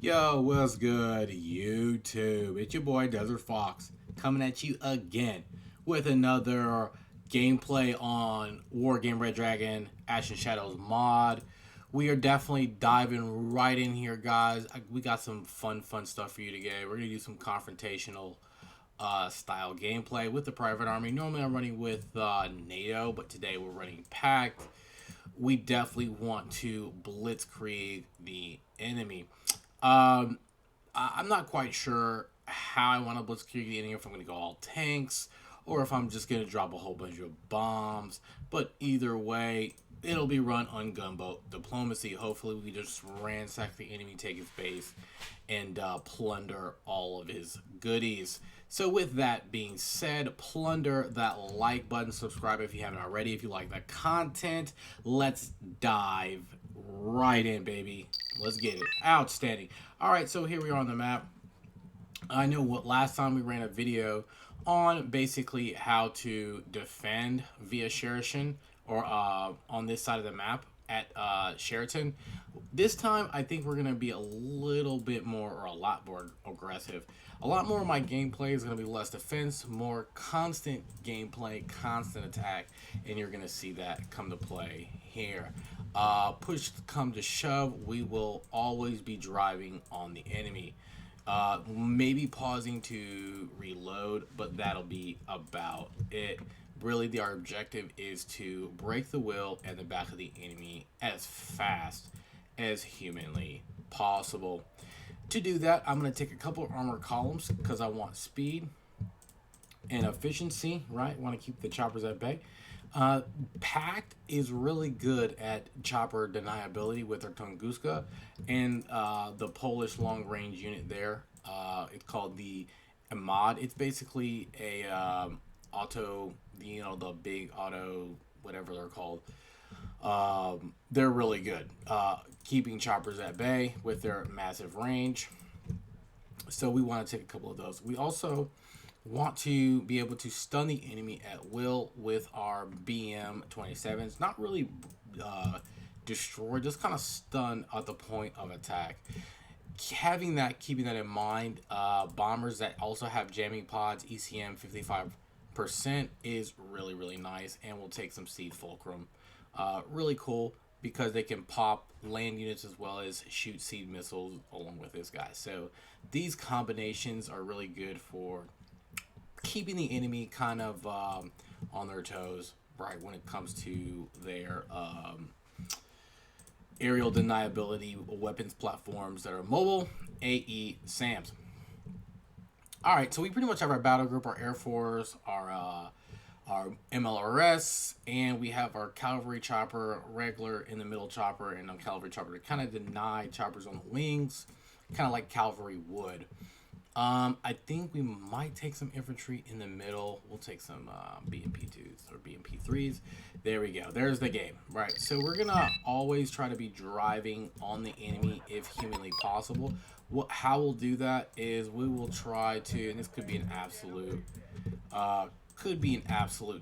Yo, what's good, YouTube? It's your boy Desert Fox coming at you again with another gameplay on Wargame Red Dragon Ash&Shadows mod. We are definitely diving right in here, guys. We got some fun stuff for you today. We're gonna do some confrontational style gameplay with the private army. Normally, I'm running with NATO, but today we're running packed. We definitely want to blitzkrieg the enemy. I'm not quite sure how I want to blitzkrieg the enemy, if I'm going to go all tanks or if I'm just going to drop a whole bunch of bombs. But either way, it'll be run on gunboat diplomacy. Hopefully, we just ransack the enemy, take his base, and plunder all of his goodies. So with that being said, plunder that like button, subscribe if you haven't already. If you like the content, let's dive right in, baby. Let's get it. Outstanding. All right, so here we are on the map. I know what last time we ran a video on basically how to defend via Sheraton or on this side of the map at Sheraton. This time, I think we're going to be a little bit more, or a lot more aggressive. A lot more of my gameplay is going to be less defense, more constant gameplay, constant attack, and you're going to see that come to play here. Push come to shove, we will always be driving on the enemy. Maybe pausing to reload, but that'll be about it. Really, our objective is to break the will and the back of the enemy as fast as humanly possible. To do that, I'm going to take a couple of armor columns because I want speed and efficiency, right? Want to keep the choppers at bay. Pact is really good at chopper deniability with their Tunguska and the Polish long range unit there. It's called the mod. It's basically a auto, the big auto, whatever they're called. They're really good, keeping choppers at bay with their massive range. So we want to take a couple of those. We also want to be able to stun the enemy at will with our BM-27s. Not really destroy, just kind of stun at the point of attack. Keeping that in mind, bombers that also have jamming pods, ECM 55% is really nice, and we'll take some seed fulcrum. Really cool because they can pop land units as well as shoot seed missiles along with this guy. So these combinations are really good for keeping the enemy kind of on their toes, right, when it comes to their aerial deniability weapons platforms that are mobile, AE SAMs. Alright, so we pretty much have our battle group, our Air Force, our MLRS, and we have our cavalry chopper, regular in the middle chopper, and a cavalry chopper to kind of deny choppers on the wings, kind of like cavalry would. I think we might take some infantry in the middle. We'll take some BMP2s or BMP3s. There we go. There's the game, right? So we're going to always try to be driving on the enemy if humanly possible. How we'll do that is we will try to, and this could be an absolute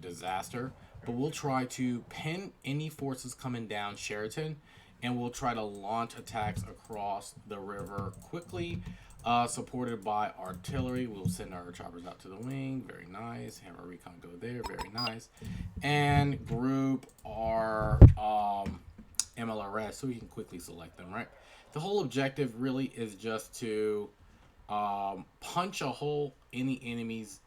disaster, but we'll try to pin any forces coming down Sheraton, and we'll try to launch attacks across the river quickly. Supported by artillery. We'll send our choppers out to the wing. Very nice. Have our recon go there. Very nice. And group our MLRS so we can quickly select them, right? The whole objective really is just to punch a hole in the enemy's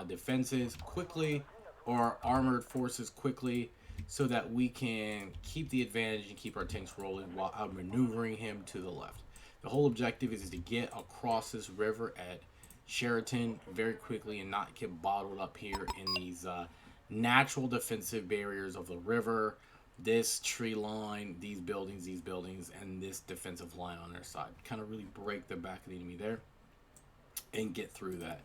defenses quickly, or armored forces quickly, so that we can keep the advantage and keep our tanks rolling while outmaneuvering him to the left. The whole objective is to get across this river at Sheraton very quickly and not get bottled up here in these natural defensive barriers of the river, this tree line, these buildings, and this defensive line on their side. Kind of really break the back of the enemy there and get through that.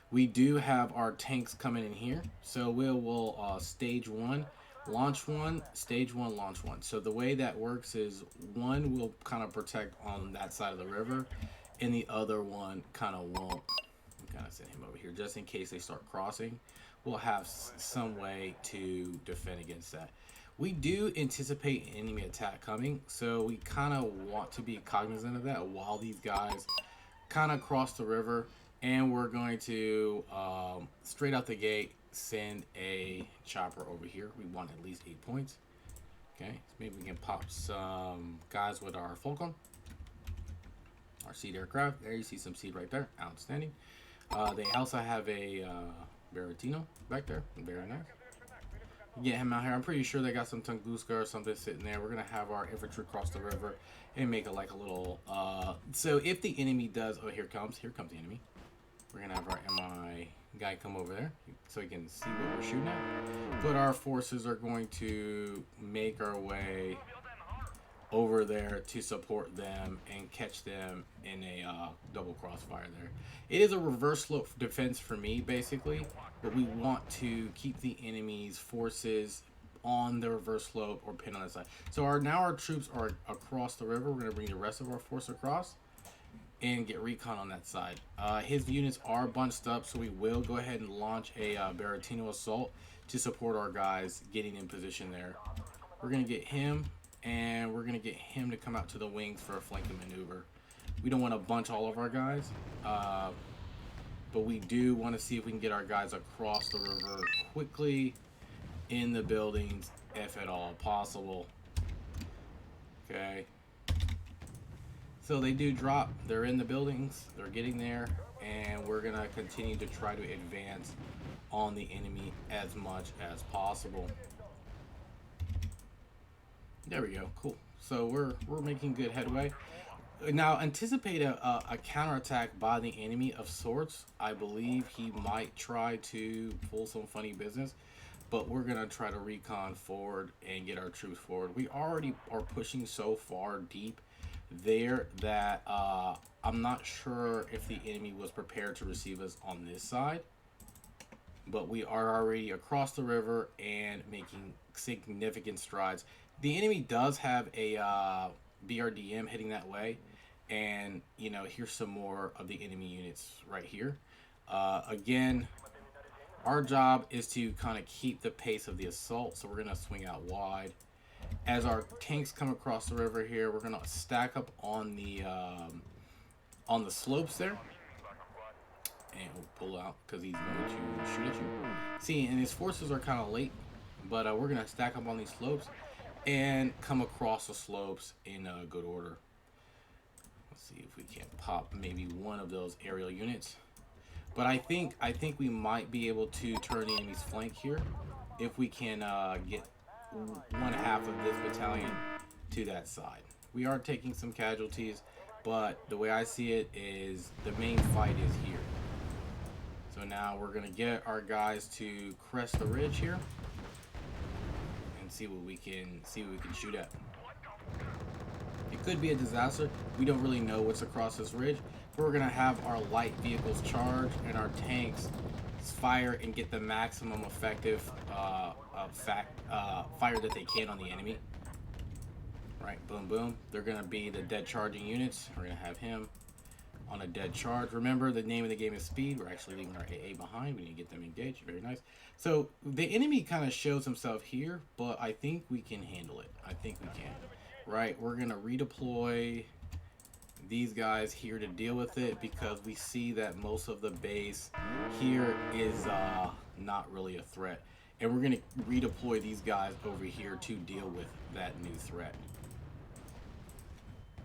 We do have our tanks coming in here, so we'll stage one. Launch one, stage one, launch one. So the way that works is one will kind of protect on that side of the river, and the other one kind of won't. Kind of send him over here just in case they start crossing. We'll have some way to defend against that. We do anticipate enemy attack coming, so we kind of want to be cognizant of that while these guys kind of cross the river. And we're going to, straight out the gate, send a chopper over here. We want at least 8 points. Okay, so maybe we can pop some guys with our Falcon. Our seed aircraft. There you see some seed right there. Outstanding. They also have a Baratino back there. Very nice. Get him out here. I'm pretty sure they got some Tunguska or something sitting there. We're going to have our infantry cross the river and make it like a little... so if the enemy does... Oh, here comes the enemy. We're going to have our MI guy come over there so he can see what we're shooting at. But our forces are going to make our way over there to support them and catch them in a double crossfire there. It is a reverse slope defense for me, basically, but we want to keep the enemy's forces on the reverse slope or pin on the side. So now our troops are across the river. We're going to bring the rest of our force across and get recon on that side. His units are bunched up, so we will go ahead and launch a Baratino assault to support our guys getting in position there. We're going to get him, and we're going to get him to come out to the wings for a flanking maneuver. We don't want to bunch all of our guys, but we do want to see if we can get our guys across the river quickly in the buildings, if at all possible. Okay. So they do drop. They're in the buildings. They're getting there, and we're going to continue to try to advance on the enemy as much as possible. There we go. Cool. So we're making good headway. Now anticipate a counterattack by the enemy of sorts. I believe he might try to pull some funny business, but we're gonna try to recon forward and get our troops forward. We already are pushing so far deep there that I'm not sure if the enemy was prepared to receive us on this side, but we are already across the river and making significant strides. The enemy does have a BRDM heading that way, and you know, here's some more of the enemy units right here. Again, our job is to kind of keep the pace of the assault, so we're gonna swing out wide. As our tanks come across the river here, we're gonna stack up on the slopes there, and we'll pull out because he's going to shoot at you. See, and his forces are kind of late, but we're gonna stack up on these slopes and come across the slopes in good order. Let's see if we can pop maybe one of those aerial units. But I think we might be able to turn the enemy's flank here if we can get one half of this battalion to that side. We are taking some casualties, but the way I see it is the main fight is here. So now we're gonna get our guys to crest the ridge here and see what we can shoot at. It could be a disaster. We don't really know what's across this ridge, but we're gonna have our light vehicles charge and our tanks fire and get the maximum effective fire that they can on the enemy. Right, boom, boom. They're gonna be the dead charging units. We're gonna have him on a dead charge. Remember, the name of the game is speed. We're actually leaving our AA behind. We need to get them engaged. Very nice. So the enemy kind of shows himself here, but I think we can handle it. I think we can. Right, we're gonna redeploy these guys here to deal with it because we see that most of the base here is not really a threat, and we're gonna redeploy these guys over here to deal with that new threat.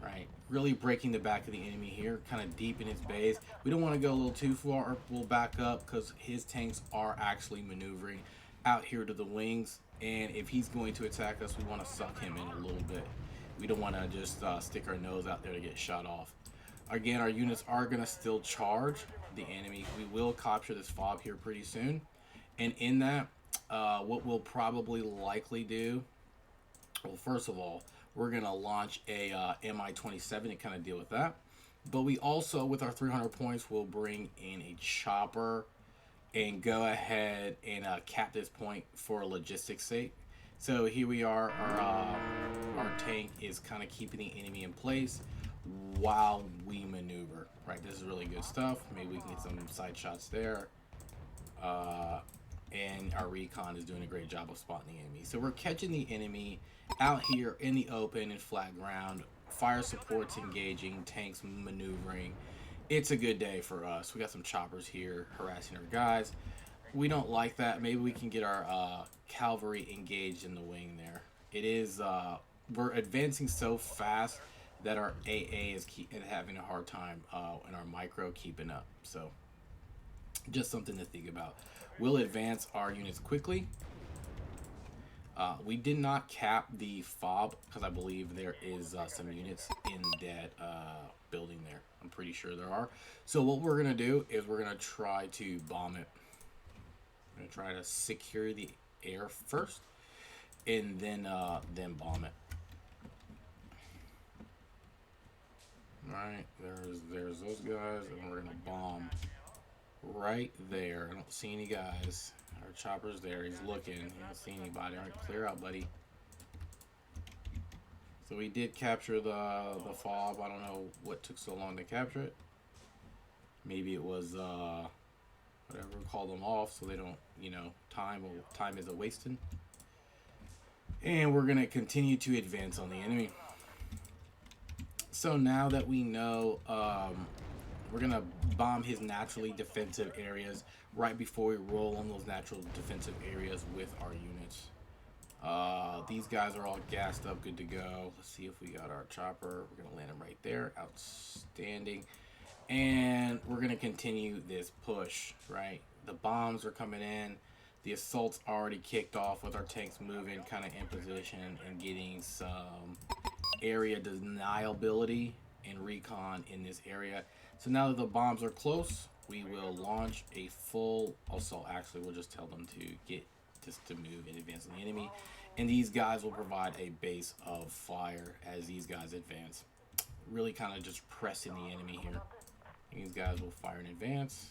Right, really breaking the back of the enemy here, kind of deep in his base. We don't want to go a little too far. We'll back up because his tanks are actually maneuvering out here to the wings, and if he's going to attack us, we want to suck him in a little bit. We don't want to just stick our nose out there to get shot off. Again, our units are going to still charge the enemy. We will capture this fob here pretty soon, and in that, what we'll probably likely do, well, first of all, we're going to launch a Mi-27 to kind of deal with that. But we also, with our 300 points, will bring in a chopper and go ahead and cap this point for logistics sake. So here we are. Our tank is kind of keeping the enemy in place while we maneuver. Right, this is really good stuff. Maybe we can get some side shots there. and our recon is doing a great job of spotting the enemy. So we're catching the enemy out here in the open and flat ground. Fire support's engaging, tanks maneuvering. It's a good day for us. We got some choppers here harassing our guys. We don't like that. Maybe we can get our cavalry engaged in the wing there. It is, we're advancing so fast that our AA is having a hard time and our micro keeping up. So just something to think about. We'll advance our units quickly. We did not cap the fob because I believe there is some units in that building there. I'm pretty sure there are. So what we're going to do is we're going to try to bomb it. I'm going to try to secure the air first and then bomb it. Alright, there's those guys, and we're going to bomb right there. I don't see any guys. Our chopper's there. He's looking. He don't see anybody. All right, clear out, buddy. So we did capture the fob. I don't know what took so long to capture it. Maybe it was whatever, call them off so they don't, you know, time isn't wasted. And we're gonna continue to advance on the enemy. So now that we know, we're gonna bomb his naturally defensive areas right before we roll on those natural defensive areas with our units. These guys are all gassed up, good to go. Let's see if we got our chopper. We're gonna land him right there. Outstanding. And we're gonna continue this push, right? The bombs are coming in. The assault's already kicked off with our tanks moving kind of in position and getting some area deniability and recon in this area. So now that the bombs are close, we will launch a full assault. Actually, we'll just tell them to get just to move and advance on the enemy. And these guys will provide a base of fire as these guys advance. Really kind of just pressing the enemy here. And these guys will fire in advance.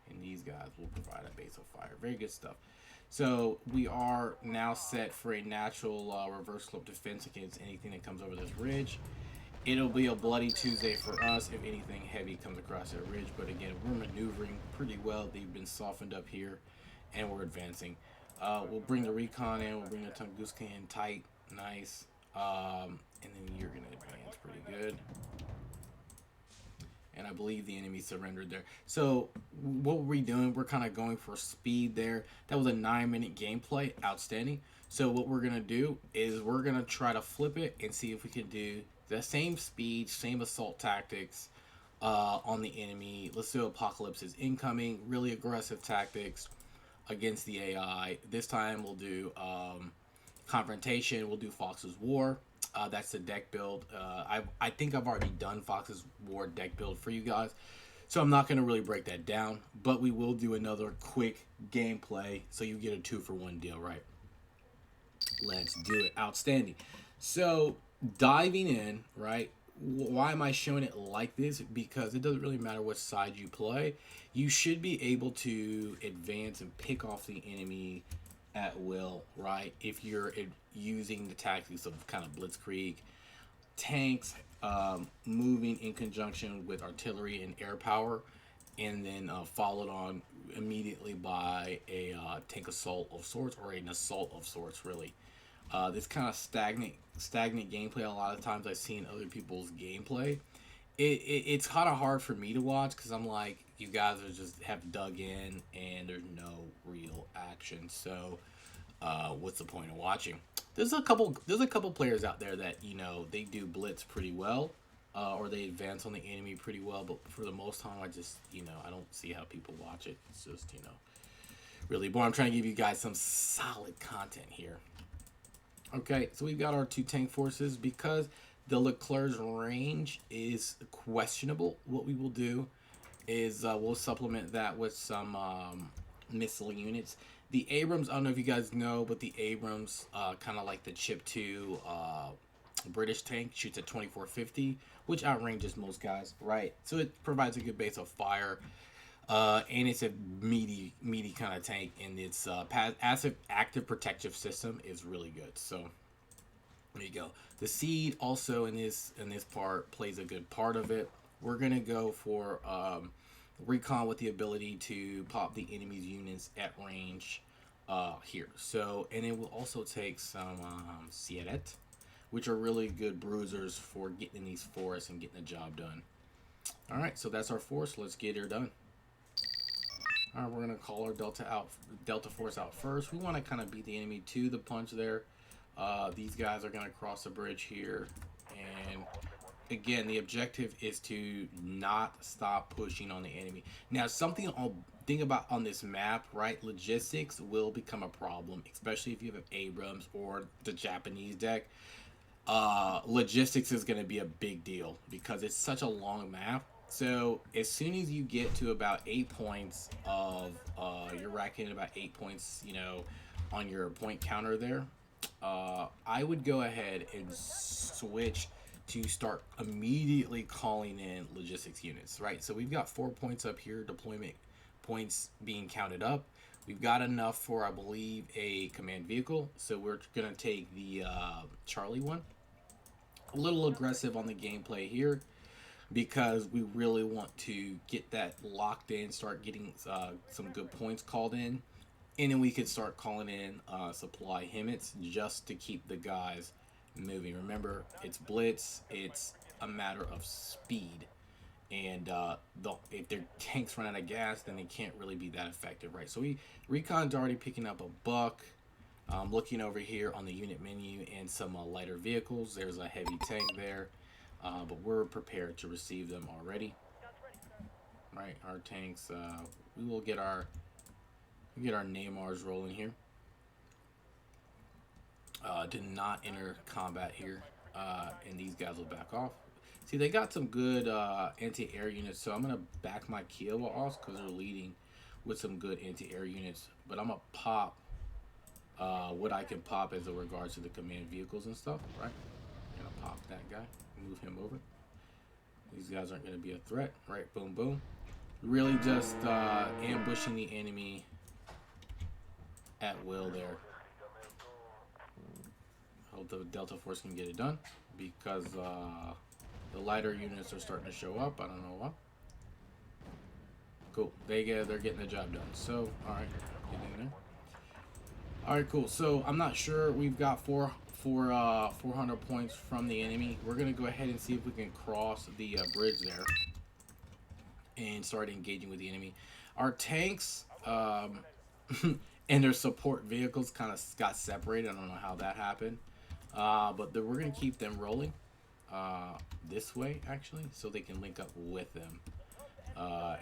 And these guys will provide a base of fire. Very good stuff. So we are now set for a natural reverse slope defense against anything that comes over this ridge. It'll be a bloody Tuesday for us if anything heavy comes across that ridge. But again, we're maneuvering pretty well. They've been softened up here, and we're advancing. We'll bring the recon in. We'll bring the Tunguska in tight. Nice. And then you're going to advance pretty good. And I believe the enemy surrendered there. So what were we doing? We're kind of going for speed there. That was a 9-minute gameplay. Outstanding. So what we're going to do is we're going to try to flip it and see if we can do the same speed, same assault tactics on the enemy. Let's do Apocalypse's incoming, really aggressive tactics against the AI. This time we'll do confrontation. We'll do Fox's War. That's the deck build. I think I've already done Fox's War deck build for you guys, so I'm not going to really break that down, but we will do another quick gameplay so you get a 2-for-1 deal, right? Let's do it. Outstanding. So diving in, right? Why am I showing it like this? Because it doesn't really matter what side you play. You should be able to advance and pick off the enemy at will, right? If you're using the tactics of kind of blitzkrieg, tanks moving in conjunction with artillery and air power, and then followed on immediately by a tank assault of sorts, or an assault of sorts, really. This kind of stagnant gameplay, a lot of times I've seen other people's gameplay. It's kind of hard for me to watch because I'm like, you guys are just have dug in and there's no real action. So what's the point of watching? There's a couple players out there that, you know, they do blitz pretty well, or they advance on the enemy pretty well. But for the most time, I just, you know, I don't see how people watch it. It's just, you know, really boring. I'm trying to give you guys some solid content here. Okay, so we've got our 2 tank forces. Because the Leclerc's range is questionable, what we will do is we'll supplement that with some missile units. The Abrams, I don't know if you guys know, but the Abrams, kind of like the Chip 2 British tank, shoots at 2450, which outranges most guys, right? So it provides a good base of fire. And it's a meaty kind of tank, and its active protective system is really good. So there you go. The seed also in this part plays a good part of it. We're gonna go for recon with the ability to pop the enemy's units at range here. So, and it will also take some Sieret, which are really good bruisers for getting in these forests and getting the job done. All right, so that's our force. Let's get her done. All right, we're gonna call our Delta force out first. We want to kind of beat the enemy to the punch there. These guys are gonna cross the bridge here, and again, the objective is to not stop pushing on the enemy. Now, something I'll think about on this map, right? Logistics will become a problem, especially if you have Abrams or the Japanese deck. Logistics is going to be a big deal because it's such a long map. So as soon as you get to about 8 points of, you're racking about 8 points, you know, on your point counter there, I would go ahead and switch to start immediately calling in logistics units, right? So we've got 4 points up here, deployment points being counted up. We've got enough for, I believe, a command vehicle. So we're going to take the Charlie one. A little aggressive on the gameplay here because we really want to get that locked in, start getting some good points called in. And then we could start calling in supply hemmets just to keep the guys moving. Remember, it's Blitz. It's a matter of speed. And if their tanks run out of gas, then they can't really be that effective, right? So Recon's already picking up a buck. Looking over here on the unit menu and some lighter vehicles. There's a heavy tank there, but we're prepared to receive them already. Right, our tanks. We will get our Neymars rolling here. Did not enter combat here, and these guys will back off. See, they got some good anti-air units, so I'm gonna back my Kiowa off because they're leading with some good anti-air units. But I'm gonna pop what I can pop as in regards to the command vehicles and stuff, right? I'm gonna pop that guy, move him over. These guys aren't gonna be a threat, right? Boom, boom. Really just ambushing the enemy at will there. Hope the Delta Force can get it done because the lighter units are starting to show up. I don't know why. Cool. They're getting the job done. So, all right, get in there. All right, cool. So I'm not sure. We've got 400 points from the enemy. We're gonna go ahead and see if we can cross the bridge there and start engaging with the enemy. Our tanks and their support vehicles kind of got separated. I don't know how that happened, but we're gonna keep them rolling this way actually, so they can link up with them.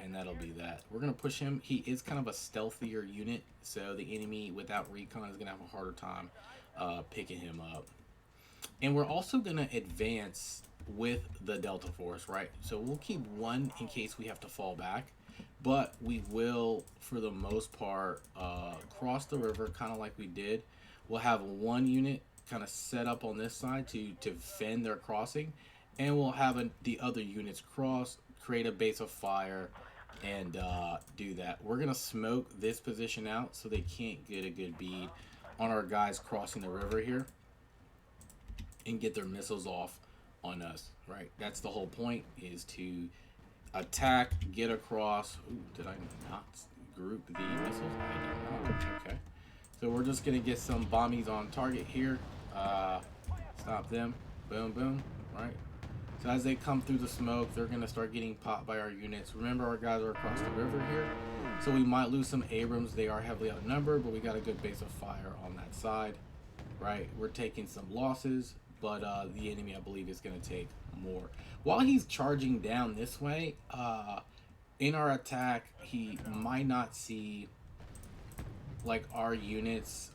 And that'll be that. We're going to push him. He is kind of a stealthier unit, so the enemy without recon is going to have a harder time picking him up. And we're also going to advance with the Delta Force, right? So we'll keep one in case we have to fall back, but we will, for the most part, cross the river kind of like we did. We'll have one unit kind of set up on this side to fend their crossing, and we'll have the other units cross, create a base of fire, and do that. We're gonna smoke this position out so they can't get a good bead on our guys crossing the river here and get their missiles off on us, right? That's the whole point, is to attack, get across. Ooh, did I not group the missiles? I did not. Okay, so we're just gonna get some bombies on target here. Stop them. Boom, boom. Right. So as they come through the smoke, they're going to start getting popped by our units. Remember, our guys are across the river here, so we might lose some Abrams. They are heavily outnumbered, but we got a good base of fire on that side, right? We're taking some losses, but the enemy, I believe, is going to take more. While he's charging down this way, in our attack, he might not see, like, our units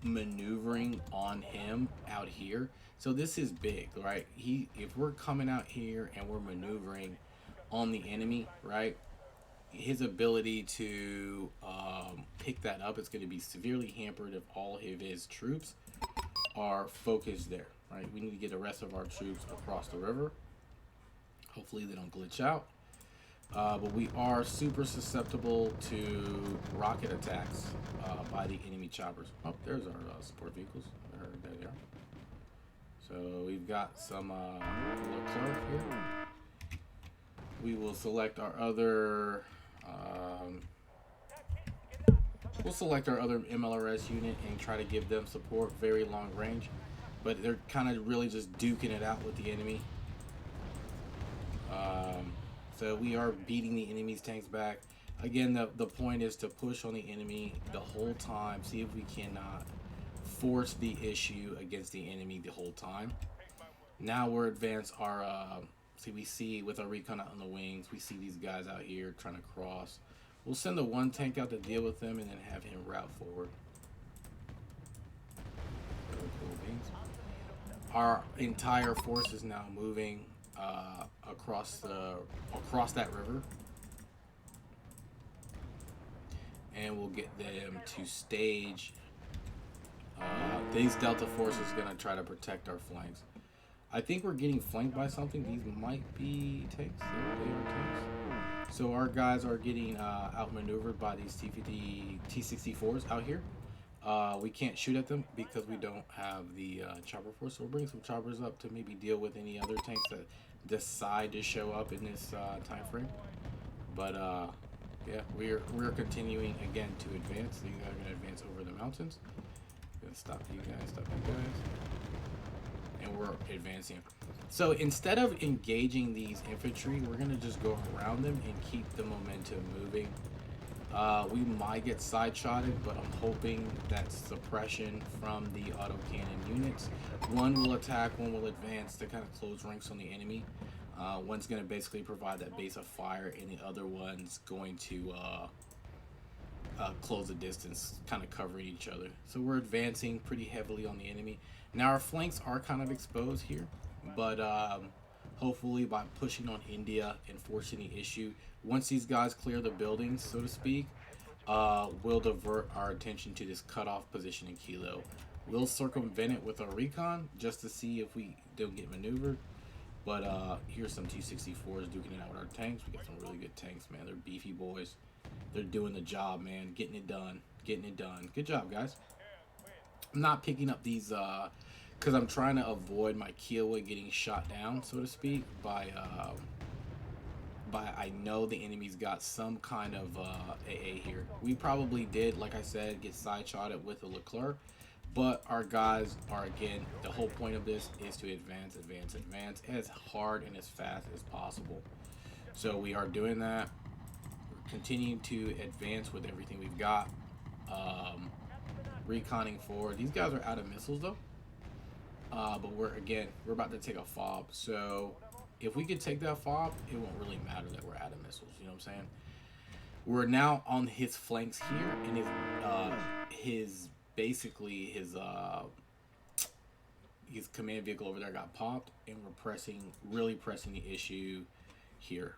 maneuvering on him out here. So this is big, right? If we're coming out here and we're maneuvering on the enemy, right, his ability to pick that up is going to be severely hampered if all of his troops are focused there, right? We need to get the rest of our troops across the river. Hopefully they don't glitch out. But we are super susceptible to rocket attacks by the enemy choppers. Oh, there's our support vehicles. There they are. So we've got some Leclerc here. We will select our other. We'll select our other MLRS unit and try to give them support, very long range. But they're kind of really just duking it out with the enemy. So we are beating the enemy's tanks back. Again, the point is to push on the enemy the whole time. See if we cannot force the issue against the enemy the whole time. Now we're advanced our... we see with our recon out on the wings, we see these guys out here trying to cross. We'll send the one tank out to deal with them and then have him route forward. Really cool beans. Our entire force is now moving across that river. And we'll get them to stage. These Delta forces are going to try to protect our flanks. I think we're getting flanked by something. These might be tanks. They are tanks. So our guys are getting outmaneuvered by these T-64s out here. We can't shoot at them because we don't have the chopper force. So we'll bring some choppers up to maybe deal with any other tanks that decide to show up in this time frame. But yeah, we're continuing again to advance. These guys are going to advance over the mountains. Gonna stop you guys, and we're advancing. So instead of engaging these infantry, we're gonna just go around them and keep the momentum moving. We might get side-shotted, but I'm hoping that suppression from the autocannon units. One will attack, one will advance to kind of close ranks on the enemy. One's gonna basically provide that base of fire, and the other one's going to close the distance, kind of covering each other. So we're advancing pretty heavily on the enemy. Now our flanks are kind of exposed here, but hopefully by pushing on India and forcing the issue, once these guys clear the buildings, so to speak, we'll divert our attention to this cutoff position in Kilo. We'll circumvent it with our recon just to see if we don't get maneuvered. But here's some T-64s duking it out with our tanks. We got some really good tanks, man. They're beefy boys. They're doing the job, man. Getting it done. Getting it done. Good job, guys. I'm not picking up these because I'm trying to avoid my Kiowa getting shot down, so to speak, by I know the enemy's got some kind of AA here. We probably did, like I said, get side-shotted with the Leclerc, but our guys are, again, the whole point of this is to advance as hard and as fast as possible. So we are doing that. Continuing to advance with everything we've got. Reconning forward. These guys are out of missiles though. But we're about to take a fob. So if we could take that fob, it won't really matter that we're out of missiles. You know what I'm saying? We're now on his flanks here, and his command vehicle over there got popped, and we're really pressing the issue here.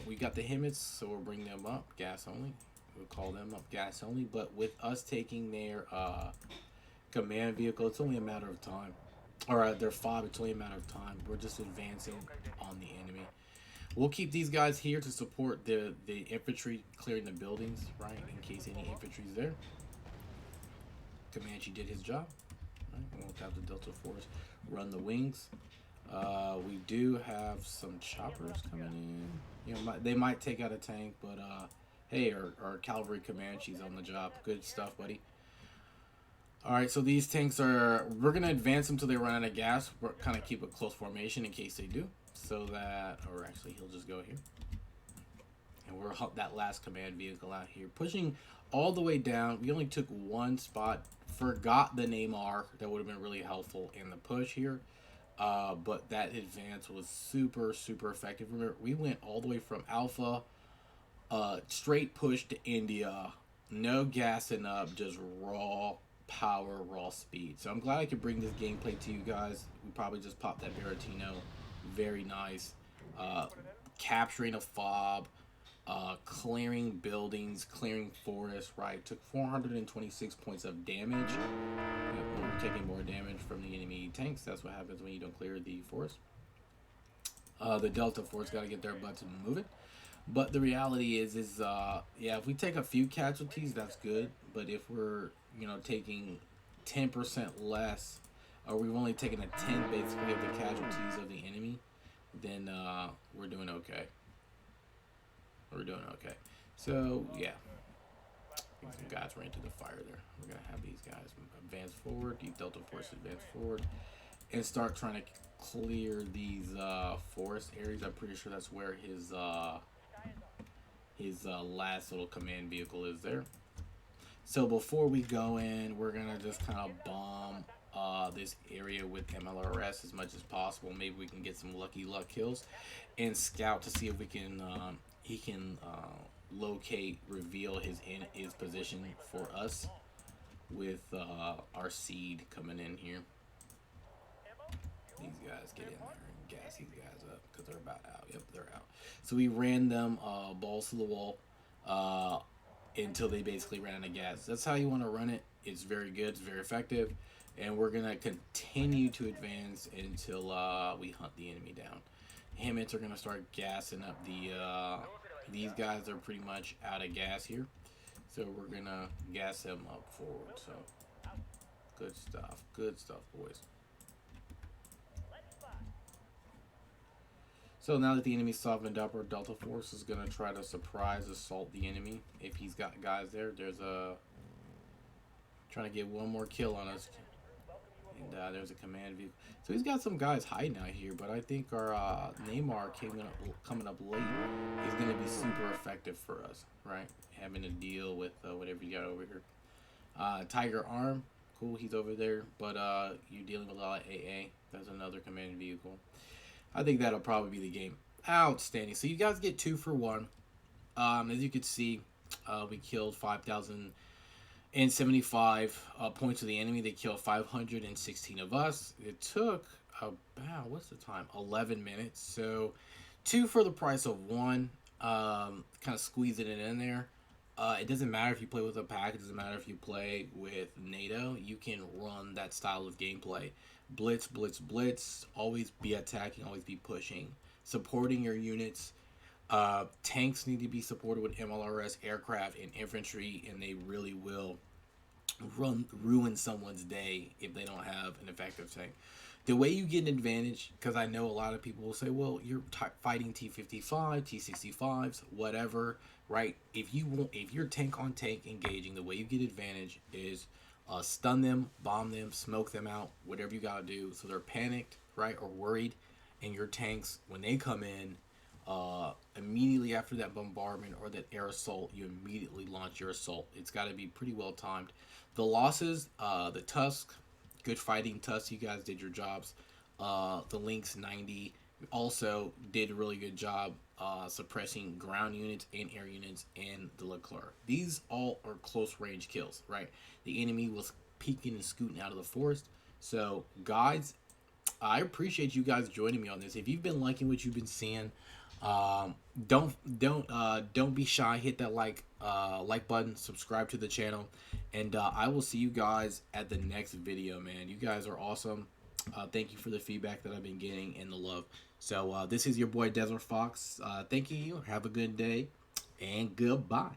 We got the Himmets, so we'll bring them up, gas only. We'll call them up gas only, but with us taking their command vehicle, it's only a matter of time. Or their fob, it's only a matter of time. We're just advancing on the enemy. We'll keep these guys here to support the infantry clearing the buildings, right, in case any infantry's there. Comanche did his job. Right? We'll have the Delta Force run the wings. We do have some choppers coming in. You know, they might take out a tank, but hey, our cavalry Comanche's on the job. Good stuff, buddy. All right, so these tanks we're gonna advance them until they run out of gas. We're kind of keep a close formation in case they do, so that, or actually he'll just go here. And we're that last command vehicle out here, pushing all the way down. We only took one spot. Forgot the Neymar. That would have been really helpful in the push here. But that advance was super effective. Remember, we went all the way from Alpha, straight push to India, no gassing up, just raw power, raw speed. So I'm glad I could bring this gameplay to you guys. We probably just popped that Baratino. Very nice. Capturing a fob, clearing buildings, clearing forests, right? Took 426 points of damage. We're taking more damage from the enemy tanks. That's what happens when you don't clear the forest. The Delta Force got to get their butts and move it. But the reality is yeah, if we take a few casualties, that's good. But if we're, taking 10% less, or we've only taken a 10 basically of the casualties of the enemy, then we're doing okay. We're doing okay. So, yeah. I think some guys ran to the fire there. We're going to have these guys advance forward. These Delta forces advance forward. And start trying to clear these forest areas. I'm pretty sure that's where his last little command vehicle is there. So before we go in, we're going to just kind of bomb this area with MLRS as much as possible. Maybe we can get some lucky luck kills and scout to see if we can he can reveal his position for us with our seed coming in here. These guys get in there and gas these guys up because they're about out. Yep, they're out. So we ran them balls to the wall until they basically ran out of gas. That's how you want to run it. It's very good. It's very effective. And we're going to continue to advance until we hunt the enemy down. Hammets are going to start gassing up the... these guys are pretty much out of gas here. So we're going to gas them up forward. So good stuff. Good stuff, boys. So now that the enemy's softened up, our Delta Force is going to try to surprise assault the enemy. If he's got guys there, there's a... trying to get one more kill on us. And there's a command vehicle. So he's got some guys hiding out here, but I think our Neymar coming up late is going to be super effective for us, right? Having to deal with whatever you got over here. Tiger Arm, cool, he's over there, but you're dealing with a lot of AA. That's another command vehicle. I think that'll probably be the game. Outstanding. So you guys get 2 for 1. As you can see, we killed 5,075 points of the enemy. They killed 516 of us. It took about, what's the time? 11 minutes. So 2 for the price of 1. Kind of squeezing it in there. It doesn't matter if you play with a pack. It doesn't matter if you play with NATO. You can run that style of gameplay. Blitz, blitz, blitz. Always be attacking. Always be pushing. Supporting your units. Tanks need to be supported with MLRS, aircraft, and infantry, and they really will ruin someone's day if they don't have an effective tank. The way you get an advantage, because I know a lot of people will say, well, you're fighting T55, T65s, whatever, right? If you're tank on tank engaging, the way you get advantage is stun them, bomb them, smoke them out, whatever you gotta do, so they're panicked, right, or worried, and your tanks, when they come in, immediately after that bombardment or that air assault, you immediately launch your assault. It's got to be pretty well timed. The losses, the Tusk, good fighting Tusk, you guys did your jobs. The Lynx 90 also did a really good job suppressing ground units and air units and the Leclerc. These all are close range kills, right? The enemy was peeking and scooting out of the forest. So guys, I appreciate you guys joining me on this. If you've been liking what you've been seeing, don't be shy. Hit that like button, subscribe to the channel, and I will see you guys at the next video, man. You guys are awesome. Thank you for the feedback that I've been getting and the love. So this is your boy Desert Fox. Thank you. Have a good day and goodbye.